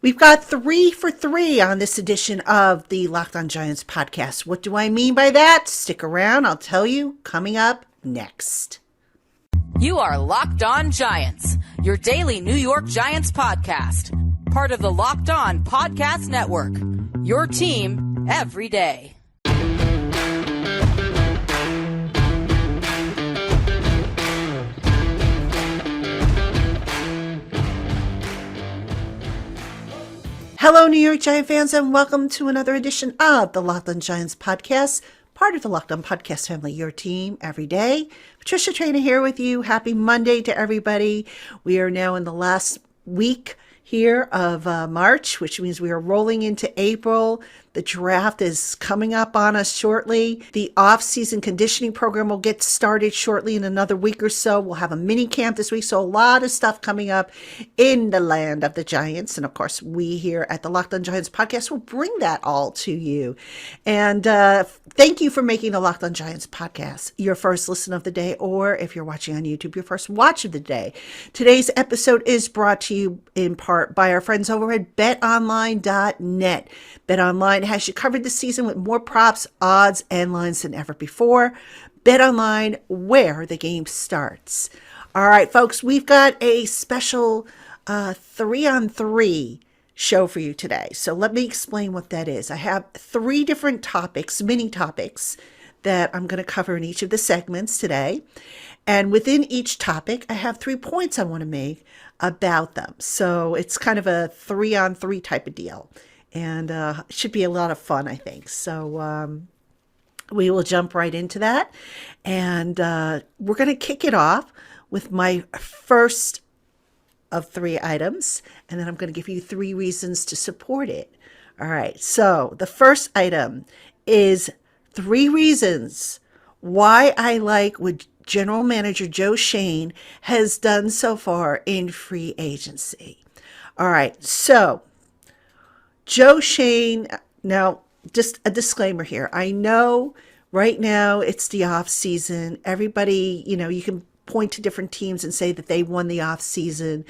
We've got 3 for 3 on this edition of the LockedOn Giants podcast. What do I mean by that? Stick around. I'll tell you coming up next. You are Locked On Giants, your daily New York Giants podcast. Part of the Locked On Podcast Network, your team every day. Hello, New York Giant fans, and welcome to another edition of the Locked On Giants podcast, part of the Locked On Podcast family, your team every day. Patricia Traina here with you. Happy Monday to everybody. We are now in the last week here of March, which means we are rolling into April. The draft is coming up on us shortly. The off-season conditioning program will get started shortly in another week or so. We'll have a mini camp this week, so a lot of stuff coming up in the land of the Giants. And of course, we here at the Locked On Giants podcast will bring that all to you. And thank you for making the Locked On Giants podcast your first listen of the day, or if you're watching on YouTube, your first watch of the day. Today's episode is brought to you in part by our friends over at BetOnline.net. BetOnline has you covered this season with more props, odds, and lines than ever before. BetOnline, where the game starts. All right, folks, we've got a special 3-on-3 show for you today. So let me explain what that is. I have 3 different topics, mini topics, that I'm going to cover in each of the segments today. And within each topic, I have 3 points I want to make about them. So it's kind of a 3-on-3 type of deal. And it should be a lot of fun, I think. So we will jump right into that. And we're going to kick it off with my first of 3 items. And then I'm going to give you 3 reasons to support it. All right. So the first item is 3 reasons why I like what General Manager Joe Schoen has done so far in free agency. All right. So Joe Schoen, now just a disclaimer here. I know right now it's the off season. Everybody, you can point to different teams and say that they won the off season,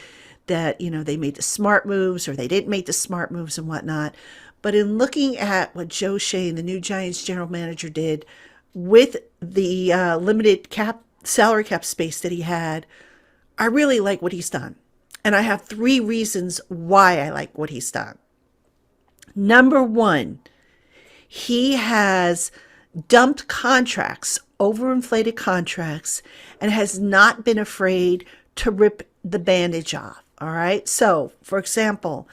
that, they made the smart moves or they didn't make the smart moves and whatnot. But in looking at what Joe Schoen, the new Giants general manager, did with the limited salary cap space that he had, I really like what he's done. And I have 3 reasons why I like what he's done. Number 1, he has dumped contracts, overinflated contracts, and has not been afraid to rip the bandage off. All right. So, for example,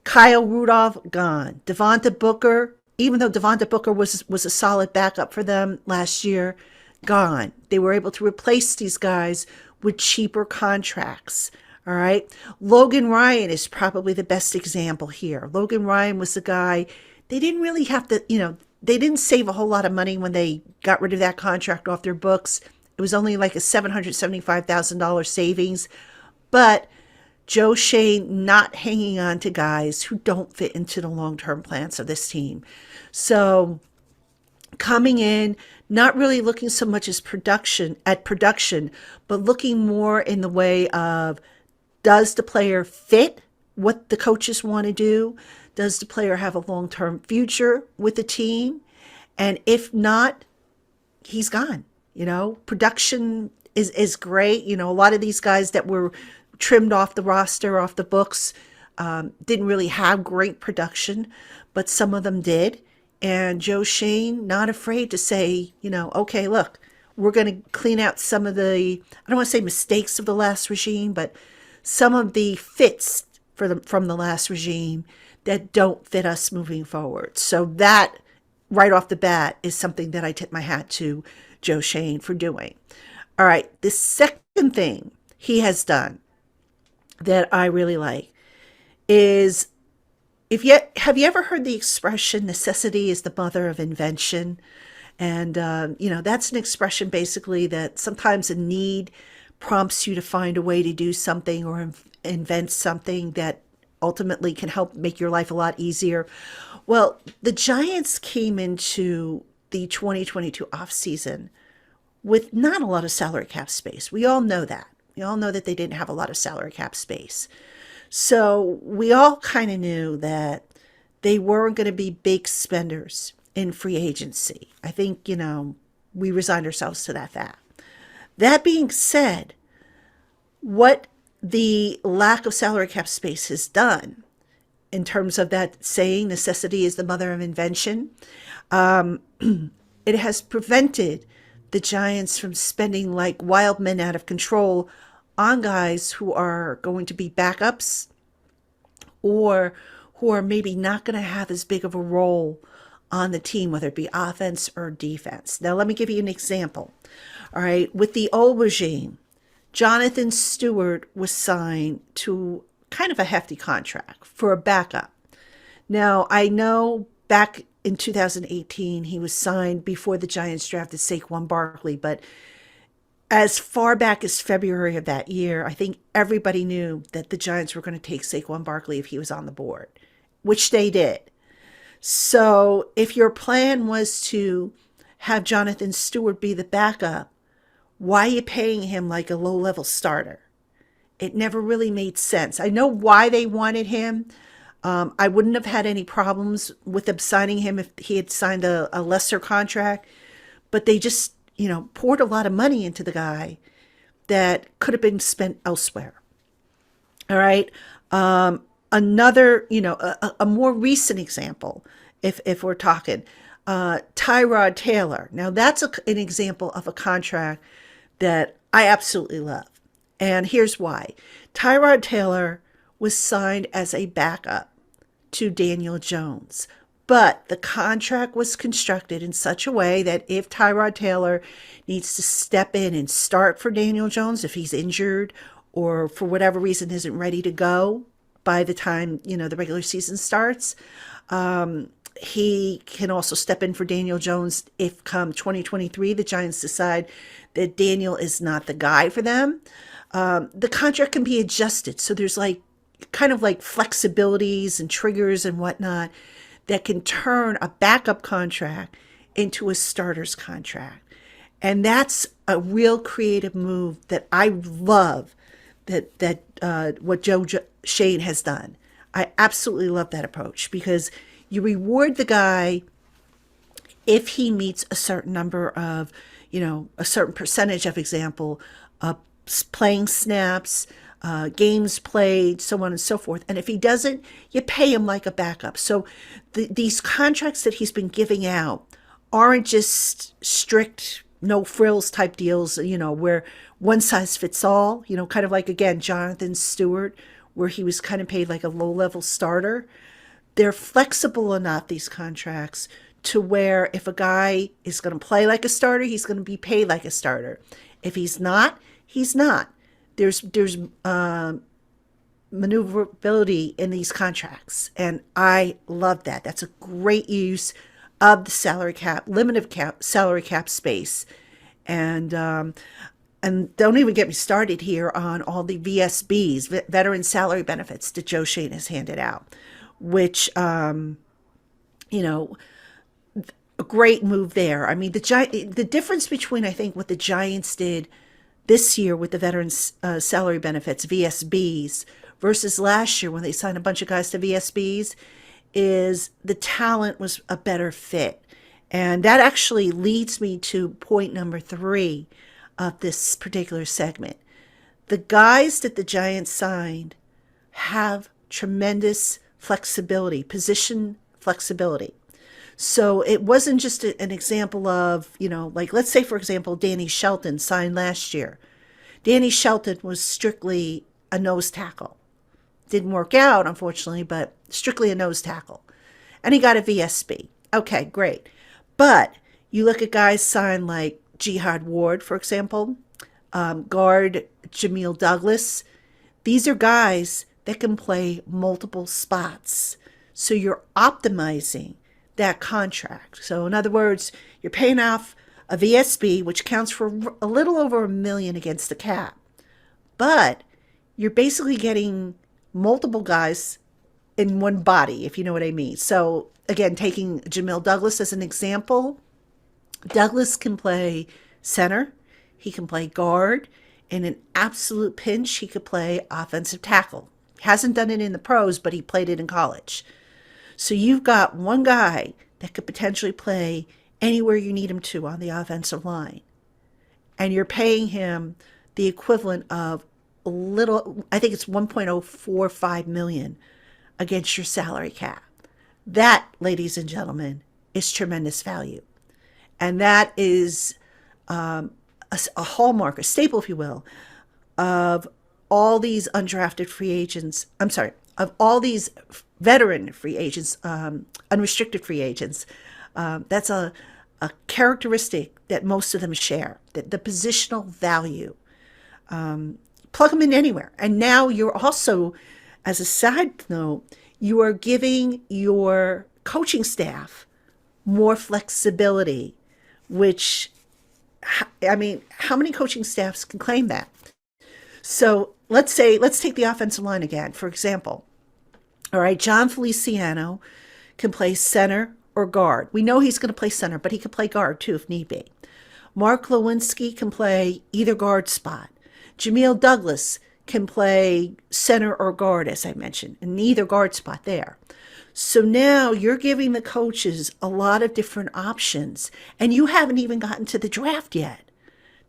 Kyle Rudolph, gone. Devonta Booker, even though Devonta Booker was a solid backup for them last year, gone. They were able to replace these guys with cheaper contracts. All right. Logan Ryan is probably the best example here. Logan Ryan was the guy, they didn't really have to, they didn't save a whole lot of money when they got rid of that contract off their books. It was only like a $775,000 savings. But Joe Schoen not hanging on to guys who don't fit into the long-term plans of this team. So coming in, not really looking so much as production, but looking more in the way of, does the player fit what the coaches want to do? Does the player have a long-term future with the team? And if not, he's gone. Production is great. A lot of these guys that were trimmed off the roster, off the books, didn't really have great production, but some of them did. And Joe Schoen, not afraid to say, okay, look, we're going to clean out some of the, I don't want to say mistakes of the last regime, but some of the fits from the last regime that don't fit us moving forward. So that, right off the bat, is something that I tip my hat to Joe Schoen for doing. All right, the second thing he has done that I really like is, have you ever heard the expression, necessity is the mother of invention? And, that's an expression basically that sometimes a need prompts you to find a way to do something or invent something that ultimately can help make your life a lot easier. Well, the Giants came into the 2022 offseason with not a lot of salary cap space. We all know that. We all know that they didn't have a lot of salary cap space. So we all kind of knew that they weren't going to be big spenders in free agency. I think, we resigned ourselves to that fact. That being said, what the lack of salary cap space has done in terms of that saying, necessity is the mother of invention, it has prevented the Giants from spending like wild men out of control on guys who are going to be backups or who are maybe not going to have as big of a role on the team, whether it be offense or defense. Now, let me give you an example. All right, with the old regime, Jonathan Stewart was signed to kind of a hefty contract for a backup. Now, I know back in 2018, he was signed before the Giants drafted Saquon Barkley, but as far back as February of that year, I think everybody knew that the Giants were going to take Saquon Barkley if he was on the board, which they did. So if your plan was to have Jonathan Stewart be the backup, why are you paying him like a low-level starter? It never really made sense. I know why they wanted him. I wouldn't have had any problems with them signing him if he had signed a lesser contract, but they just, poured a lot of money into the guy that could have been spent elsewhere. All right. Another, a more recent example, if we're talking, Tyrod Taylor. Now that's an example of a contract that I absolutely love. And here's why. Tyrod Taylor was signed as a backup to Daniel Jones, but the contract was constructed in such a way that if Tyrod Taylor needs to step in and start for Daniel Jones, if he's injured or for whatever reason isn't ready to go by the time, the regular season starts, he can also step in for Daniel Jones if come 2023, the Giants decide that Daniel is not the guy for them. The contract can be adjusted. So there's kind of flexibilities and triggers and whatnot that can turn a backup contract into a starter's contract. And that's a real creative move that I love that what Joe Schoen has done. I absolutely love that approach because you reward the guy if he meets a certain number of, a certain percentage of example, playing snaps, games played, so on and so forth. And if he doesn't, you pay him like a backup. So these contracts that he's been giving out aren't just strict, no frills type deals, where one size fits all, kind of like, again, Jonathan Stewart, where he was kind of paid like a low-level starter. They're flexible enough, these contracts, to where if a guy is going to play like a starter, he's going to be paid like a starter. If he's not, he's not. There's maneuverability in these contracts, and I love that. That's a great use of the salary cap, salary cap space, and don't even get me started here on all the VSBs, veteran salary benefits, that Joe Schoen has handed out, which a great move there. I mean, the difference between, I think, what the Giants did this year with the veterans salary benefits, VSBs, versus last year when they signed a bunch of guys to VSBs, is the talent was a better fit. And that actually leads me to point number 3 of this particular segment. The guys that the Giants signed have tremendous flexibility, position flexibility. So it wasn't just an example of, let's say, for example, Danny Shelton signed last year. Danny Shelton was strictly a nose tackle. Didn't work out, unfortunately, but strictly a nose tackle. And he got a VSB. Okay, great. But you look at guys signed like Jihad Ward, for example, guard Jamil Douglas. These are guys that can play multiple spots. So you're optimizing that contract. So in other words, you're paying off a VSB, which counts for a little over $1 million against the cap. But you're basically getting multiple guys in one body, if you know what I mean. So again, taking Jamil Douglas as an example, Douglas can play center, he can play guard, in an absolute pinch, he could play offensive tackle. Hasn't done it in the pros, but he played it in college. So you've got one guy that could potentially play anywhere you need him to on the offensive line. And you're paying him the equivalent of a little, I think it's 1.045 million against your salary cap. That, ladies and gentlemen, is tremendous value. And that is a hallmark, a staple, if you will, of all these undrafted free agents. I'm sorry, of all these veteran free agents, unrestricted free agents. That's a characteristic that most of them share, that the positional value. Plug them in anywhere. And now you're also, as a side note, you are giving your coaching staff more flexibility, which, I mean, how many coaching staffs can claim that? So let's take the offensive line again, for example. All right, John Feliciano can play center or guard. We know he's going to play center, but he can play guard too if need be. Mark Lewinsky can play either guard spot. Jameel Douglas can play center or guard, as I mentioned, and either guard spot there. So now you're giving the coaches a lot of different options, and you haven't even gotten to the draft yet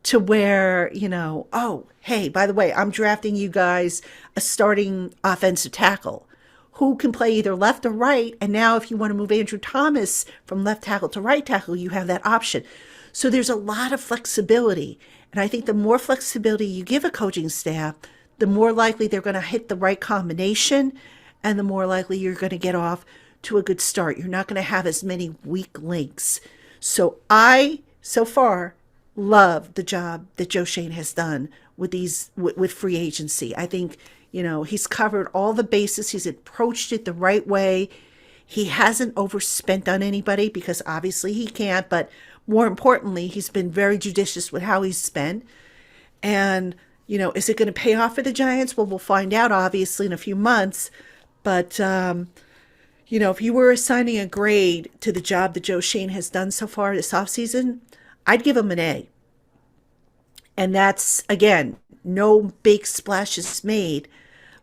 to where, oh, hey, by the way, I'm drafting you guys a starting offensive tackle who can play either left or right. And now if you want to move Andrew Thomas from left tackle to right tackle, you have that option. So there's a lot of flexibility. And I think the more flexibility you give a coaching staff, the more likely they're going to hit the right combination and the more likely you're going to get off to a good start. You're not going to have as many weak links. So so far, love the job that Joe Schoen has done with free agency. I think, he's covered all the bases. He's approached it the right way. He hasn't overspent on anybody because obviously he can't, but more importantly, he's been very judicious with how he's spent. And, is it going to pay off for the Giants? Well, we'll find out obviously in a few months. But, if you were assigning a grade to the job that Joe Schoen has done so far this offseason, I'd give him an A. And that's, again, no big splashes made,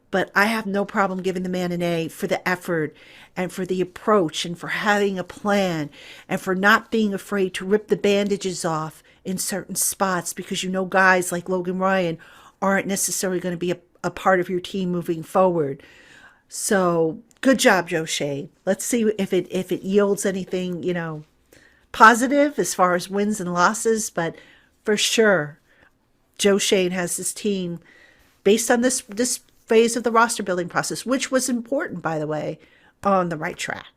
but I have no problem giving the man an A for the effort and for the approach and for having a plan and for not being afraid to rip the bandages off in certain spots because guys like Logan Ryan aren't necessarily going to be a part of your team moving forward. So good job, Joe Schoen. Let's see if it yields anything, positive as far as wins and losses, but for sure, Joe Schoen has his team based on this phase of the roster building process, which was important, by the way, on the right track.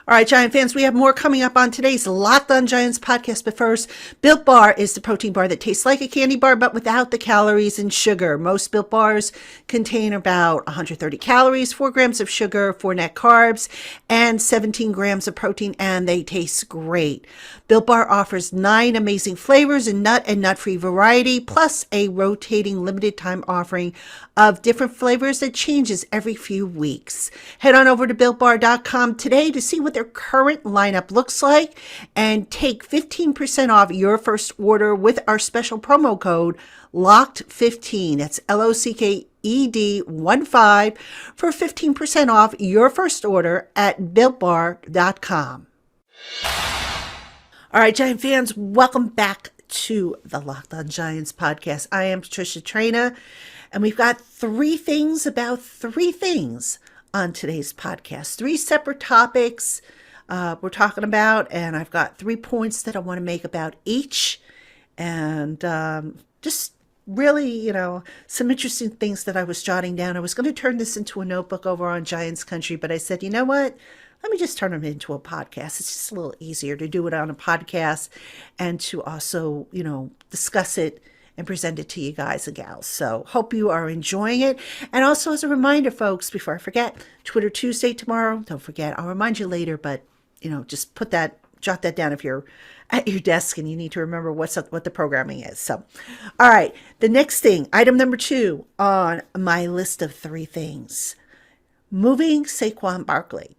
All right, Giant fans, we have more coming up on today's LockedOn Giants podcast. But first, Built Bar is the protein bar that tastes like a candy bar, but without the calories and sugar. Most Built Bars contain about 130 calories, 4 grams of sugar, 4 net carbs, and 17 grams of protein, and they taste great. Built Bar offers 9 amazing flavors and nut-free variety, plus a rotating limited time offering of different flavors that changes every few weeks. Head on over to BuiltBar.com today to see what their current lineup looks like and take 15% off your first order with our special promo code LOCKED15. That's LOCKED 15 for 15% off your first order at BuiltBar.com. All right, Giant fans, welcome back to the LockedOn Giants podcast. I am Patricia Traina, and we've got 3 things about 3 things on today's podcast. 3 separate topics we're talking about, and I've got 3 points that I want to make about each, and just really, some interesting things that I was jotting down. I was going to turn this into a notebook over on Giants Country, but I said, you know what? Let me just turn them into a podcast. It's just a little easier to do it on a podcast and to also, discuss it and present it to you guys and gals. So hope you are enjoying it. And also as a reminder, folks, before I forget, Twitter Tuesday tomorrow. Don't forget, I'll remind you later, but, just jot that down if you're at your desk and you need to remember what the programming is. So, all right, the next thing, item number 2 on my list of 3 things, moving Saquon Barkley.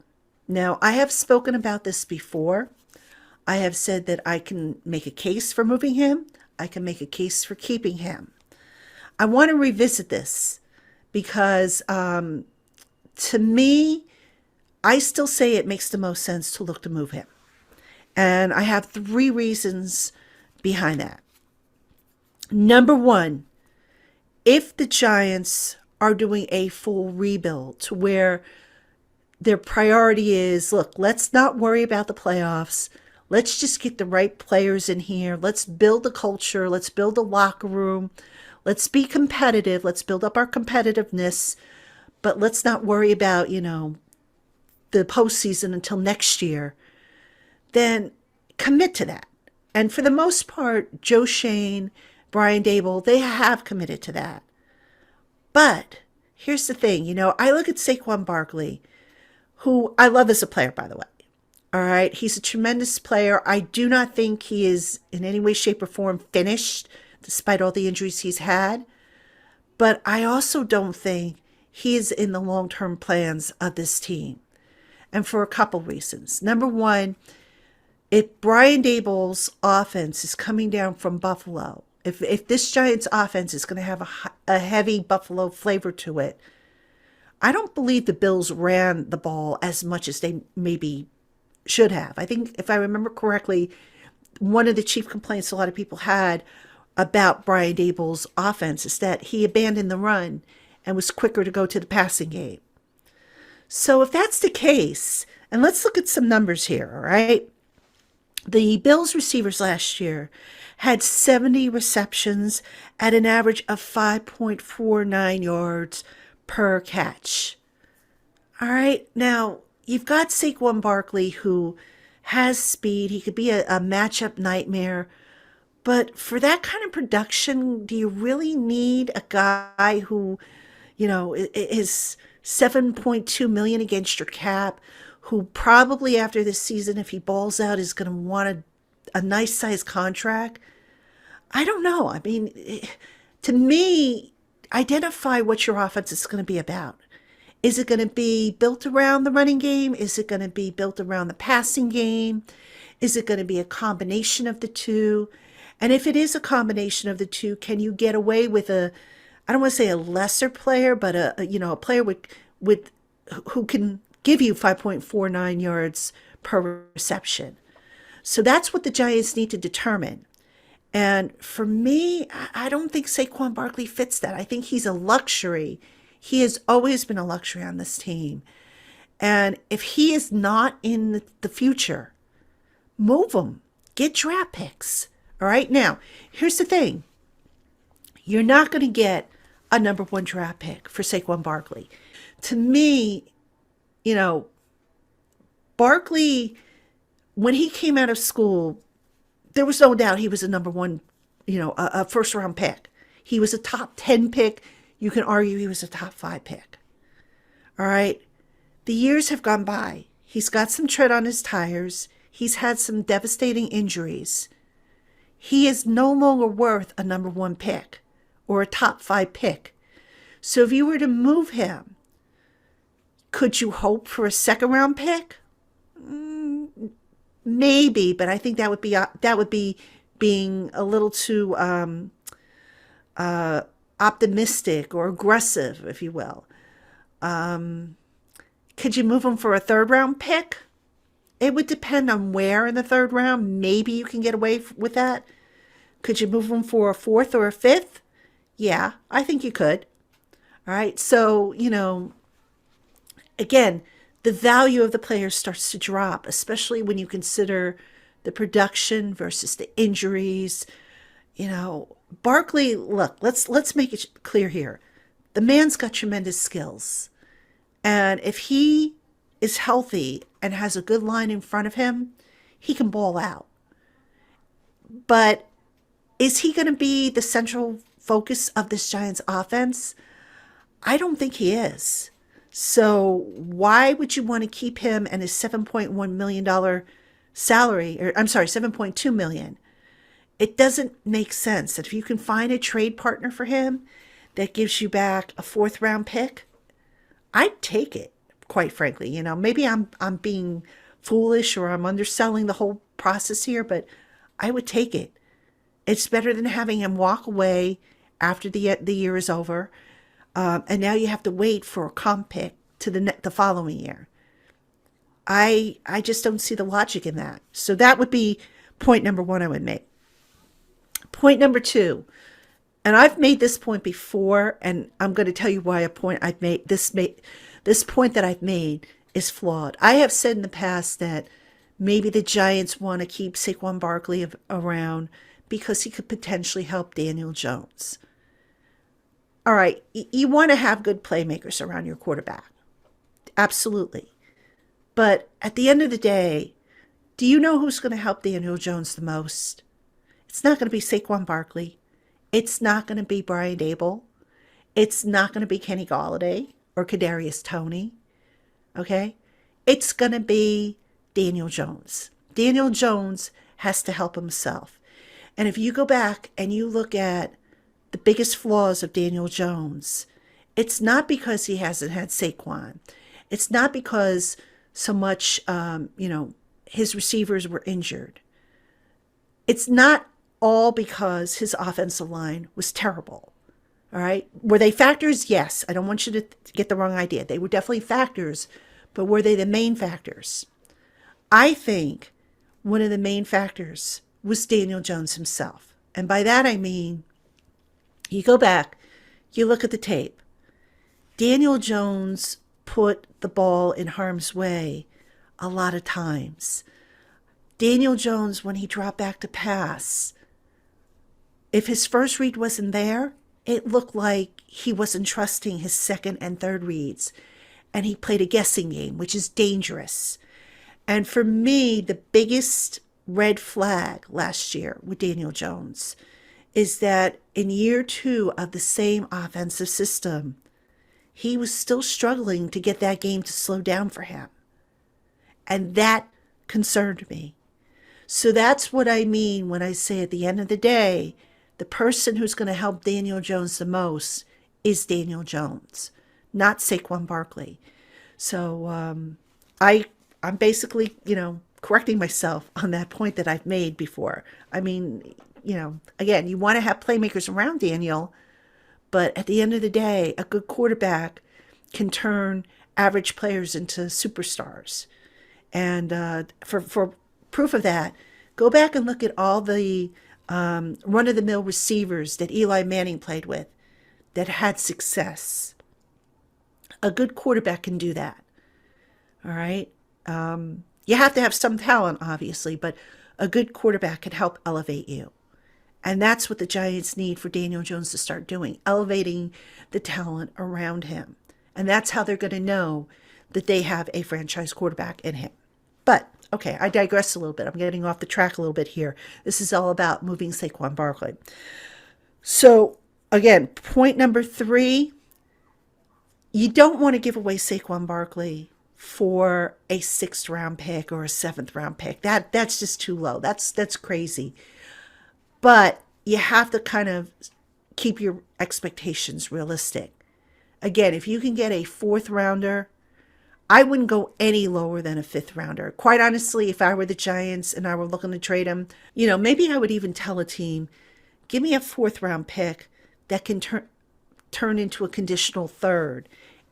Now, I have spoken about this before. I have said that I can make a case for moving him. I can make a case for keeping him. I want to revisit this because to me, I still say it makes the most sense to look to move him. And I have three reasons behind that. Number one, if the Giants are doing a full rebuild to where their priority is, look, let's not worry about the playoffs. Let's just get the right players in here. Let's build a culture. Let's build a locker room. Let's be competitive. Let's build up our competitiveness. But let's not worry about, the postseason until next year. Then commit to that. And for the most part, Joe Schoen, Brian Dable, they have committed to that. But here's the thing, I look at Saquon Barkley, who I love as a player, by the way. All right. He's a tremendous player. I do not think he is in any way, shape, or form finished, despite all the injuries he's had. But I also don't think he is in the long-term plans of this team. And for a couple reasons. Number one, if Brian Dable's offense is coming down from Buffalo, if this Giants offense is going to have a heavy Buffalo flavor to it, I don't believe the Bills ran the ball as much as they maybe should have. I think, if I remember correctly, one of the chief complaints a lot of people had about Brian Dable's offense is that he abandoned the run and was quicker to go to the passing game. So if that's the case, and let's look at some numbers here, all right? The Bills receivers last year had 70 receptions at an average of 5.49 yards per catch. All right, now you've got Saquon Barkley, who has speed. He could be a matchup nightmare. But for that kind of production, do you really need a guy who, is $7.2 million against your cap, who probably after this season, if he balls out, is going to want a nice size contract? I don't know. I mean, to me, identify what your offense is going to be about. Is it going to be built around the running game? Is it going to be built around the passing game? Is it going to be a combination of the two? And if it is a combination of the two, can you get away with I don't want to say a lesser player, but a player with who can give you 5.49 yards per reception? So that's what the Giants need to determine. And for me, I don't think Saquon Barkley fits that. I think he's a luxury. He has always been a luxury on this team. And if he is not in the future, move him. Get draft picks. All right. Now, here's the thing. You're not going to get a number one draft pick for Saquon Barkley. To me, Barkley, when he came out of school, there was no doubt he was a number one, a first round pick. He was a top 10 pick. You can argue he was a top 5 pick. All right. The years have gone by. He's got some tread on his tires. He's had some devastating injuries. He is no longer worth a number one pick or a top 5 pick. So if you were to move him, could you hope for a second round pick? Maybe, but I think that would be being a little too optimistic or aggressive, if you will. Could you move him for a third round pick? It would depend on where in the third round. Maybe you can get away with that. Could you move him for a fourth or a fifth? Yeah, I think you could. All right. So, again, the value of the player starts to drop, especially when you consider the production versus the injuries. Barkley, look, let's make it clear here. The man's got tremendous skills. And if he is healthy and has a good line in front of him, he can ball out. But is he going to be the central focus of this Giants offense? I don't think he is. So why would you want to keep him and his $7.1 million salary, or I'm sorry, $7.2 million? It doesn't make sense that if you can find a trade partner for him that gives you back a fourth round pick, I'd take it, quite frankly. Maybe I'm being foolish or I'm underselling the whole process here, but I would take it. It's better than having him walk away after the year is over. and now you have to wait for a comp pick to the following year. I just don't see the logic in that. So that would be point number one I would make. Point number two, and I've made this point before, and I'm going to tell you why this point that I've made is flawed. I have said in the past that maybe the Giants want to keep Saquon Barkley around because he could potentially help Daniel Jones. All right, you want to have good playmakers around your quarterback. Absolutely. But at the end of the day, do you know who's going to help Daniel Jones the most? It's not going to be Saquon Barkley. It's not going to be Brian Dable. It's not going to be Kenny Golladay or Kadarius Toney. Okay? It's going to be Daniel Jones. Daniel Jones has to help himself. And if you go back and you look at the biggest flaws of Daniel Jones, it's not because he hasn't had Saquon. It's not because so much, his receivers were injured. It's not all because his offensive line was terrible. All right. Were they factors? Yes. I don't want you to get the wrong idea. They were definitely factors, but were they the main factors? I think one of the main factors was Daniel Jones himself. And by that, I mean, you go back, you look at the tape. Daniel Jones put the ball in harm's way a lot of times. Daniel Jones, when he dropped back to pass, if his first read wasn't there, it looked like he wasn't trusting his second and third reads. And he played a guessing game, which is dangerous. And for me, the biggest red flag last year with Daniel Jones is that in year 2 of the same offensive system, he was still struggling to get that game to slow down for him. And that concerned me. So that's what I mean when I say at the end of the day, the person who's going to help Daniel Jones the most is Daniel Jones, not Saquon Barkley. So I'm basically, correcting myself on that point that I've made before. I mean, again, you want to have playmakers around Daniel, but at the end of the day, a good quarterback can turn average players into superstars. And for proof of that, go back and look at all the run-of-the-mill receivers that Eli Manning played with that had success. A good quarterback can do that. All right? You have to have some talent, obviously, but a good quarterback can help elevate you. And that's what the Giants need for Daniel Jones to start doing, elevating the talent around him. And that's how they're going to know that they have a franchise quarterback in him. But, okay, I digress a little bit. I'm getting off the track a little bit here. This is all about moving Saquon Barkley. So, again, point number 3, you don't want to give away Saquon Barkley for a 6th round pick or a 7th round pick. That's just too low. That's crazy. But you have to kind of keep your expectations realistic. Again, if you can get a 4th rounder, I wouldn't go any lower than a 5th rounder. Quite honestly, if I were the Giants and I were looking to trade him, maybe I would even tell a team, give me a 4th round pick that can turn into a conditional 3rd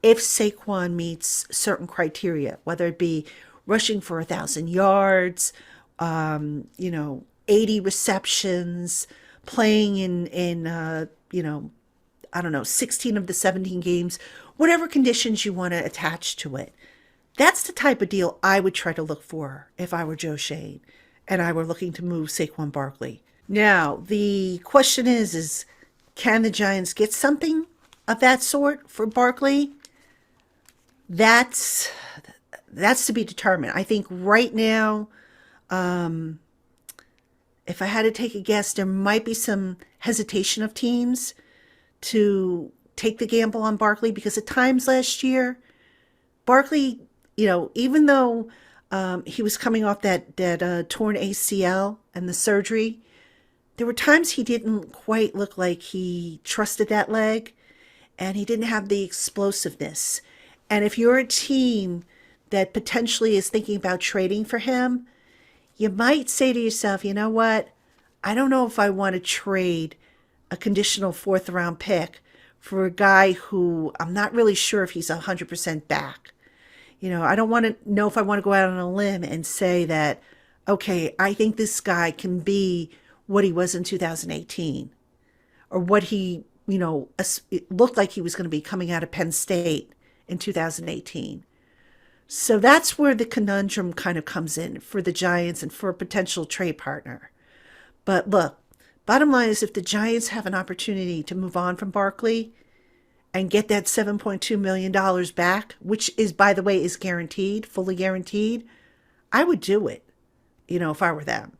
if Saquon meets certain criteria, whether it be rushing for 1,000 yards, 80 receptions, playing in 16 of the 17 games, whatever conditions you want to attach to it. That's the type of deal I would try to look for if I were Joe Schoen and I were looking to move Saquon Barkley. Now, the question is can the Giants get something of that sort for Barkley? That's to be determined. I think right now, if I had to take a guess, there might be some hesitation of teams to take the gamble on Barkley because at times last year, Barkley, even though he was coming off that torn ACL and the surgery, there were times he didn't quite look like he trusted that leg and he didn't have the explosiveness. And if you're a team that potentially is thinking about trading for him, you might say to yourself, you know what? I don't know if I want to trade a conditional 4th round pick for a guy who I'm not really sure if he's 100% back. I don't want to know if I want to go out on a limb and say that, okay, I think this guy can be what he was in 2018 or what it looked like he was going to be coming out of Penn State in 2018. So that's where the conundrum kind of comes in for the Giants and for a potential trade partner. But look, bottom line is if the Giants have an opportunity to move on from Barkley and get that $7.2 million back, which is, by the way, is guaranteed, fully guaranteed, I would do it, if I were them.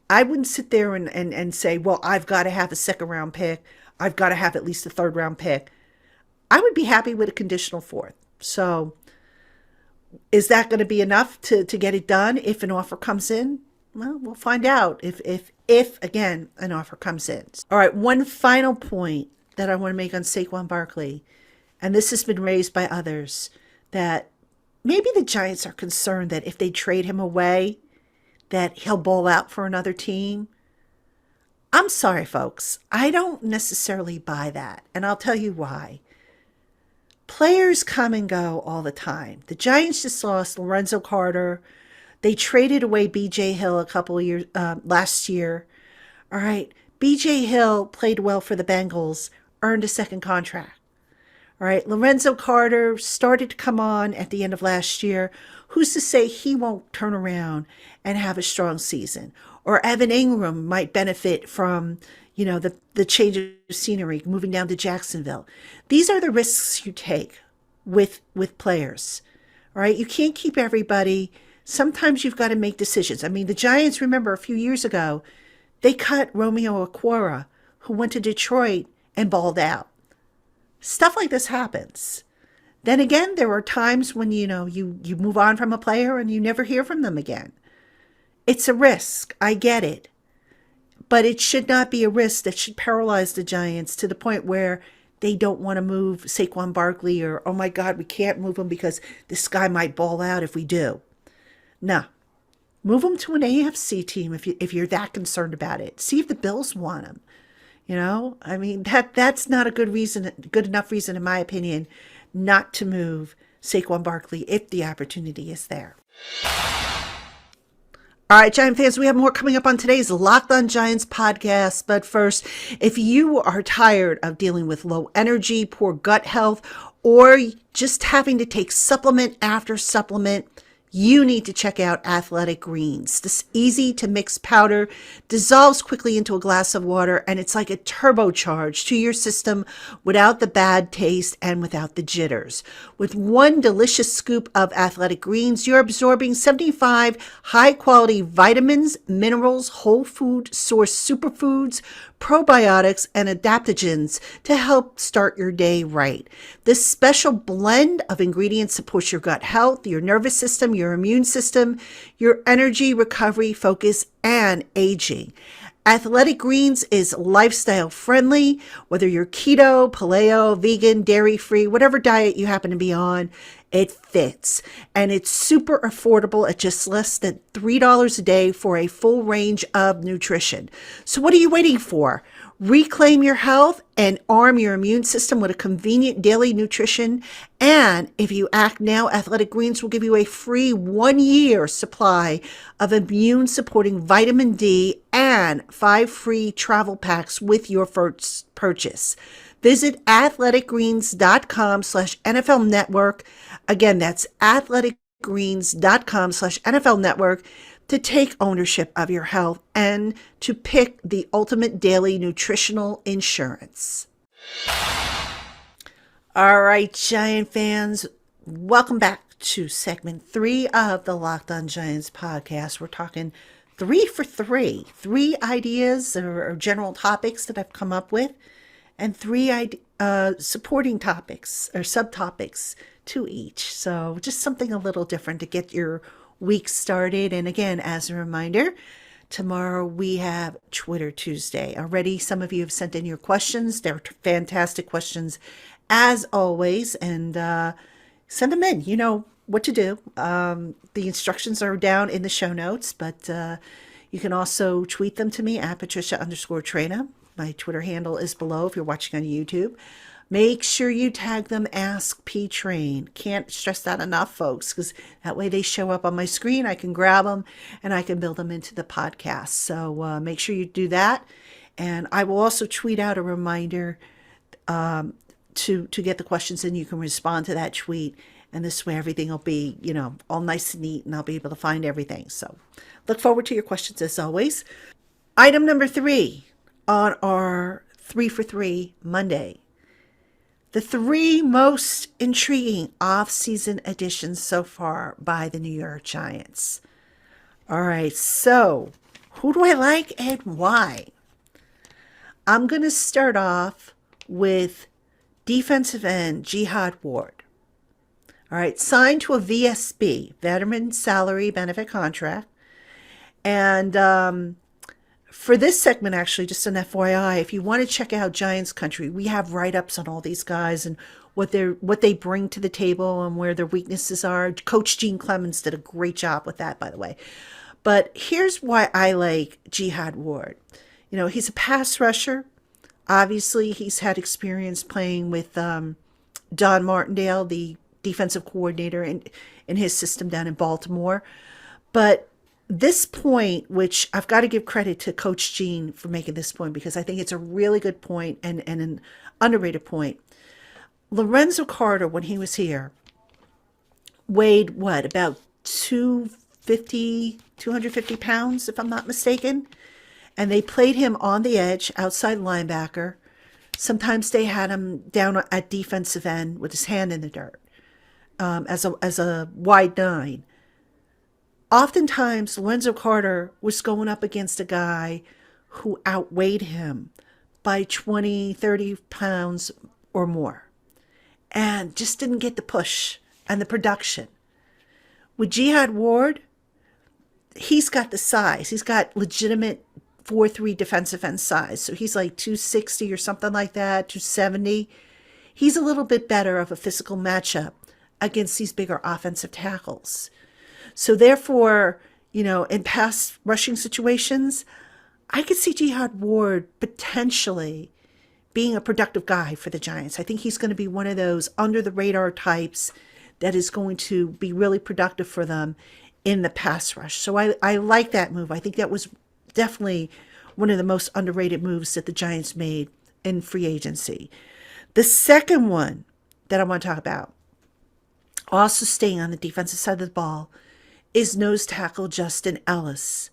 I wouldn't sit there and say, well, I've got to have a second round pick. I've got to have at least a third round pick. I would be happy with a conditional fourth. So is that going to be enough to get it done if an offer comes in? Well, we'll find out if again, an offer comes in. All right, one final point that I want to make on Saquon Barkley, and this has been raised by others, that maybe the Giants are concerned that if they trade him away, that he'll ball out for another team. I'm sorry, folks. I don't necessarily buy that, and I'll tell you why. Players come and go all the time. The Giants just lost Lorenzo Carter. They traded away B.J. Hill a couple of years last year. All right, B.J. Hill played well for the Bengals, earned a second contract. All right, Lorenzo Carter started to come on at the end of last year. Who's to say he won't turn around and have a strong season? Or Evan Ingram might benefit from, the change of scenery, moving down to Jacksonville. These are the risks you take with players. All right, you can't keep everybody. Sometimes you've got to make decisions. I mean, the Giants, remember, a few years ago, they cut Romeo Okwara, who went to Detroit and balled out. Stuff like this happens. Then again, there are times when, you move on from a player and you never hear from them again. It's a risk. I get it. But it should not be a risk that should paralyze the Giants to the point where they don't want to move Saquon Barkley or, oh my God, we can't move him because this guy might ball out if we do. No. Move him to an AFC team if you're that concerned about it. See if the Bills want him. I mean, that's not a good enough reason, in my opinion, not to move Saquon Barkley if the opportunity is there. All right, Giant fans, we have more coming up on today's Locked On Giants podcast. But first, if you are tired of dealing with low energy, poor gut health, or just having to take supplement after supplement, you need to check out Athletic Greens. This easy to mix powder dissolves quickly into a glass of water, and it's like a turbocharge to your system without the bad taste and without the jitters. With one delicious scoop of Athletic Greens, you're absorbing 75 high-quality vitamins, minerals, whole food source superfoods, probiotics, and adaptogens to help start your day right. This special blend of ingredients supports your gut health, your nervous system, your immune system, your energy, recovery, focus, and aging. Athletic Greens is lifestyle friendly, whether you're keto, paleo, vegan, dairy-free, whatever diet you happen to be on, it fits. And it's super affordable at just less than $3 a day for a full range of nutrition. So what are you waiting for? Reclaim your health and arm your immune system with a convenient daily nutrition. And if you act now, Athletic Greens will give you a free 1-year supply of immune-supporting vitamin D and 5 free travel packs with your first purchase. Visit athleticgreens.com/NFL Network. Again, that's athleticgreens.com/NFL Network to take ownership of your health and to pick the ultimate daily nutritional insurance. All right, Giant fans, welcome back to segment 3 of the Locked On Giants podcast. We're talking 3 for 3, 3 ideas or general topics that I've come up with, and 3 supporting topics or subtopics to each. So just something a little different to get your week started. And again, as a reminder, tomorrow we have Twitter Tuesday. Already some of you have sent in your questions. They're fantastic questions as always. And send them in. You know what to do. The instructions are down in the show notes, but you can also tweet them to me at Patricia_Traina. My Twitter handle is below if you're watching on YouTube. Make sure you tag them Ask P Train. Can't stress that enough, folks, because that way they show up on my screen. I can grab them and I can build them into the podcast. So make sure you do that. And I will also tweet out a reminder to get the questions in. You can respond to that tweet. And this way everything will be, all nice and neat and I'll be able to find everything. So look forward to your questions as always. Item number 3 on our 3 for 3 Monday. The 3 most intriguing off-season additions so far by the New York Giants. All right, so who do I like and why? I'm going to start off with defensive end Jihad Ward. All right, signed to a VSB, Veteran Salary Benefit Contract. And for this segment, actually, just an FYI, if you want to check out Giants Country, we have write-ups on all these guys and what they bring to the table and where their weaknesses are. Coach Gene Clemens did a great job with that, by the way. But here's why I like Jihad Ward. He's a pass rusher. Obviously, he's had experience playing with Don Martindale, the defensive coordinator in his system down in Baltimore. But this point, which I've got to give credit to Coach Gene for making this point because I think it's a really good point and an underrated point. Lorenzo Carter, when he was here, weighed about 250 pounds, if I'm not mistaken. And they played him on the edge, outside linebacker. Sometimes they had him down at defensive end with his hand in the dirt as a wide 9. Oftentimes, Lorenzo Carter was going up against a guy who outweighed him by 20, 30 pounds or more and just didn't get the push and the production. With Jihad Ward, he's got the size. He's got legitimate 4'3" defensive end size. So he's like 260 or something like that, 270. He's a little bit better of a physical matchup against these bigger offensive tackles. So therefore, in pass rushing situations, I could see Jihad Ward potentially being a productive guy for the Giants. I think he's going to be one of those under the radar types that is going to be really productive for them in the pass rush. So I like that move. I think that was definitely one of the most underrated moves that the Giants made in free agency. The second one that I want to talk about, also staying on the defensive side of the ball, is nose tackle Justin Ellis.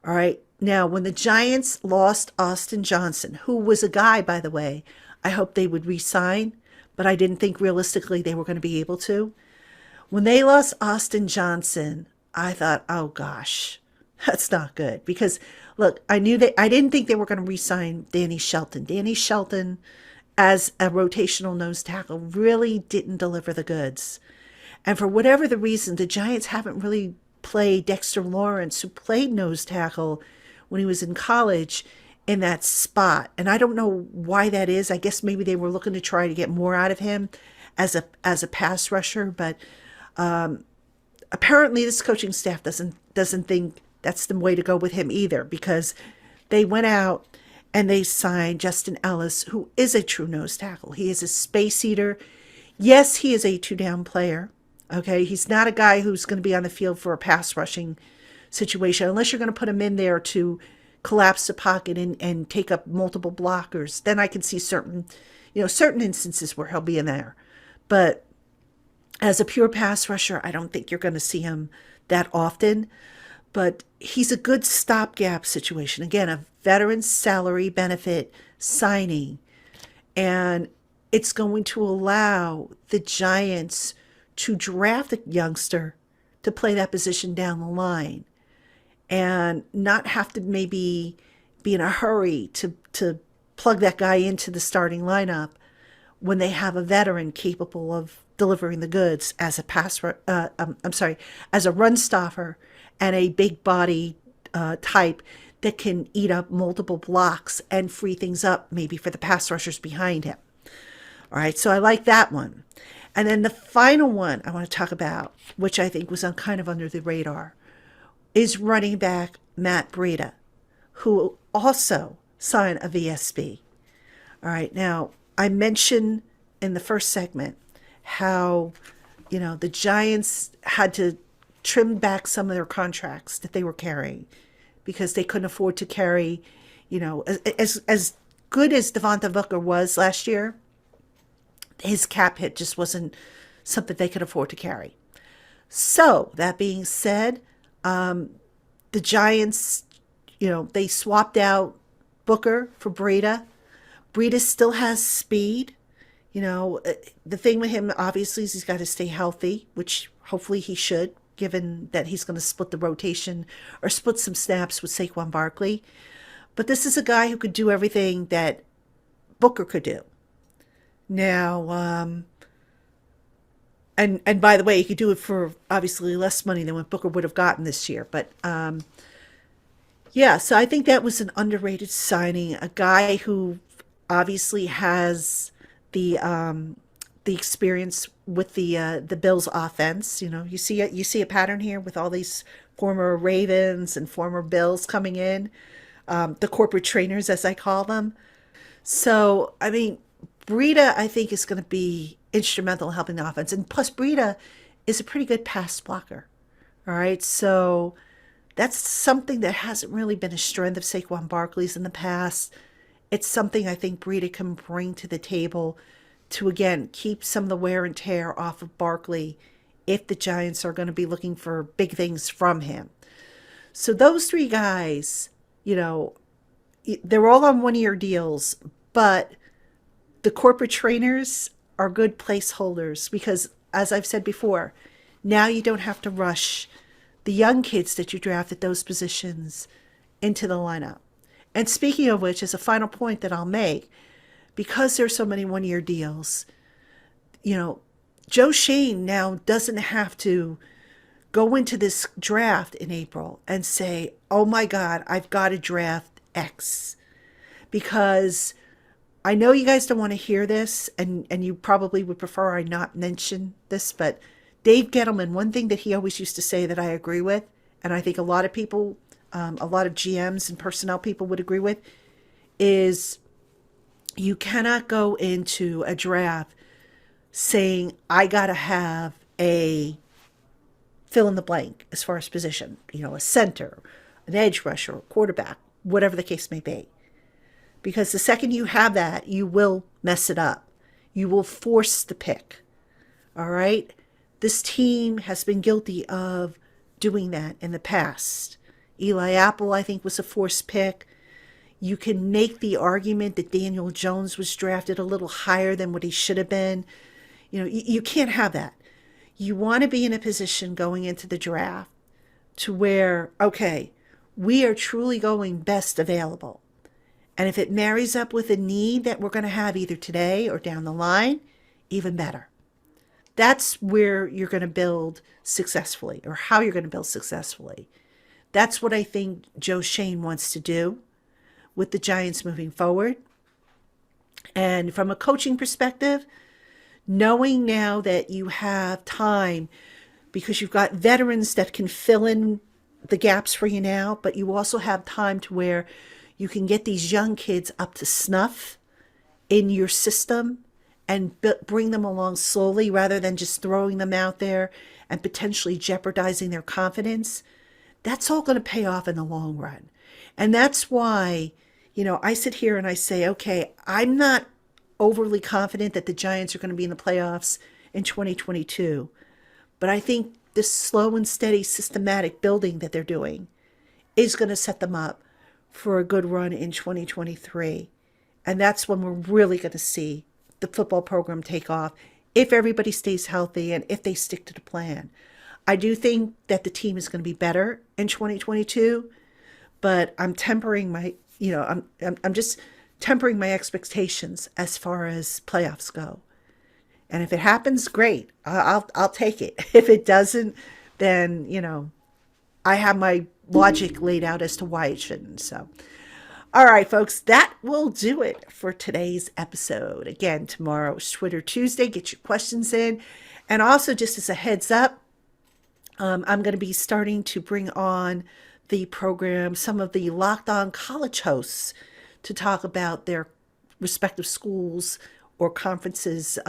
All right. Now, when the Giants lost Austin Johnson, who was a guy, by the way, I hope they would re-sign, but I didn't think realistically they were going to be able to. When they lost Austin Johnson, I thought, oh gosh, that's not good. Because look, I didn't think they were going to re-sign Danny Shelton. Danny Shelton, as a rotational nose tackle, really didn't deliver the goods. And for whatever the reason, the Giants haven't really played Dexter Lawrence, who played nose tackle when he was in college, in that spot. And I don't know why that is. I guess maybe they were looking to try to get more out of him as a pass rusher. But apparently this coaching staff doesn't think that's the way to go with him either, because they went out and they signed Justin Ellis, who is a true nose tackle. He is a space eater. Yes, he is a 2-down player. Okay, he's not a guy who's going to be on the field for a pass rushing situation, unless you're going to put him in there to collapse the pocket and take up multiple blockers. Then I can see certain instances where he'll be in there. But as a pure pass rusher, I don't think you're going to see him that often. But he's a good stopgap situation. Again, a veteran salary benefit signing. And it's going to allow the Giants to draft a youngster to play that position down the line and not have to maybe be in a hurry to plug that guy into the starting lineup when they have a veteran capable of delivering the goods as a run stopper and a big body type that can eat up multiple blocks and free things up maybe for the pass rushers behind him. All right, so I like that one. And then the final one I want to talk about, which I think was kind of under the radar, is running back Matt Breida, who also signed a VSB. All right, now I mentioned in the first segment how, the Giants had to trim back some of their contracts that they were carrying because they couldn't afford to carry, as good as Devonta Booker was last year, his cap hit just wasn't something they could afford to carry. So that being said, the Giants, they swapped out Booker for Breida. Breida still has speed. The thing with him, obviously, is he's got to stay healthy, which hopefully he should, given that he's going to split the rotation or split some snaps with Saquon Barkley. But this is a guy who could do everything that Booker could do. Now, and by the way, he could do it for obviously less money than what Booker would have gotten this year. But yeah, so I think that was an underrated signing. A guy who obviously has the experience with the Bills offense. You see a pattern here with all these former Ravens and former Bills coming in, the corporate trainers, as I call them. So, I mean, Breida, I think, is going to be instrumental in helping the offense. And plus, Breida is a pretty good pass blocker. All right. So that's something that hasn't really been a strength of Saquon Barkley's in the past. It's something I think Breida can bring to the table to, again, keep some of the wear and tear off of Barkley if the Giants are going to be looking for big things from him. So those three guys, they're all on one-year deals, but the corporate trainers are good placeholders because, as I've said before, now you don't have to rush the young kids that you draft at those positions into the lineup. And speaking of which, as a final point that I'll make, because there's so many one-year deals, Joe Schoen now doesn't have to go into this draft in April and say, oh my God, I've got to draft X. Because I know you guys don't want to hear this, and you probably would prefer I not mention this, but Dave Gettleman, one thing that he always used to say that I agree with, and I think a lot of people, a lot of GMs and personnel people would agree with, is you cannot go into a draft saying, I got to have a fill in the blank as far as position, a center, an edge rusher, a quarterback, whatever the case may be. Because the second you have that, you will mess it up. You will force the pick. All right? This team has been guilty of doing that in the past. Eli Apple, I think, was a forced pick. You can make the argument that Daniel Jones was drafted a little higher than what he should have been. You can't have that. You want to be in a position going into the draft to where, okay, we are truly going best available. And if it marries up with a need that we're going to have either today or down the line, even better. That's where you're going to build successfully, or how you're going to build successfully. That's what I think Joe Schoen wants to do with the Giants moving forward. And from a coaching perspective, knowing now that you have time, because you've got veterans that can fill in the gaps for you now, but you also have time to where you can get these young kids up to snuff in your system and bring them along slowly rather than just throwing them out there and potentially jeopardizing their confidence. That's all going to pay off in the long run. And that's why, I sit here and I say, okay, I'm not overly confident that the Giants are going to be in the playoffs in 2022. But I think this slow and steady systematic building that they're doing is going to set them up for a good run in 2023. And that's when we're really going to see the football program take off if everybody stays healthy and if they stick to the plan. I do think that the team is going to be better in 2022, but I'm tempering my, I'm just tempering my expectations as far as playoffs go. And if it happens, great. I'll take it. If it doesn't, then, I have my logic laid out as to why it shouldn't. So, all right, folks, that will do it for today's episode. Again, tomorrow's Twitter Tuesday. Get your questions in. And also, just as a heads up, I'm going to be starting to bring on the program some of the Locked On college hosts to talk about their respective schools or conferences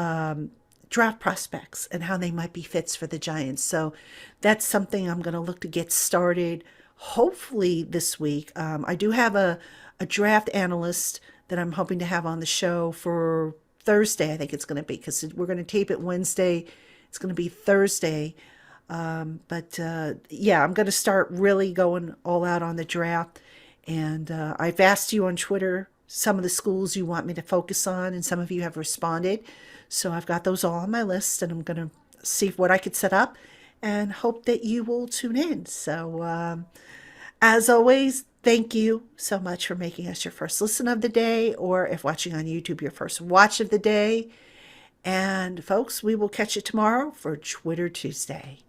draft prospects and how they might be fits for the Giants. So that's something I'm going to look to get started hopefully this week. I do have a draft analyst that I'm hoping to have on the show for Thursday, I think it's going to be, because we're going to tape it Wednesday. It's going to be Thursday. Yeah, I'm going to start really going all out on the draft. And I've asked you on Twitter some of the schools you want me to focus on, and some of you have responded. So I've got those all on my list, and I'm going to see what I could set up and hope that you will tune in. So, as always, thank you so much for making us your first listen of the day, or if watching on YouTube, your first watch of the day. And folks, we will catch you tomorrow for Twitter Tuesday.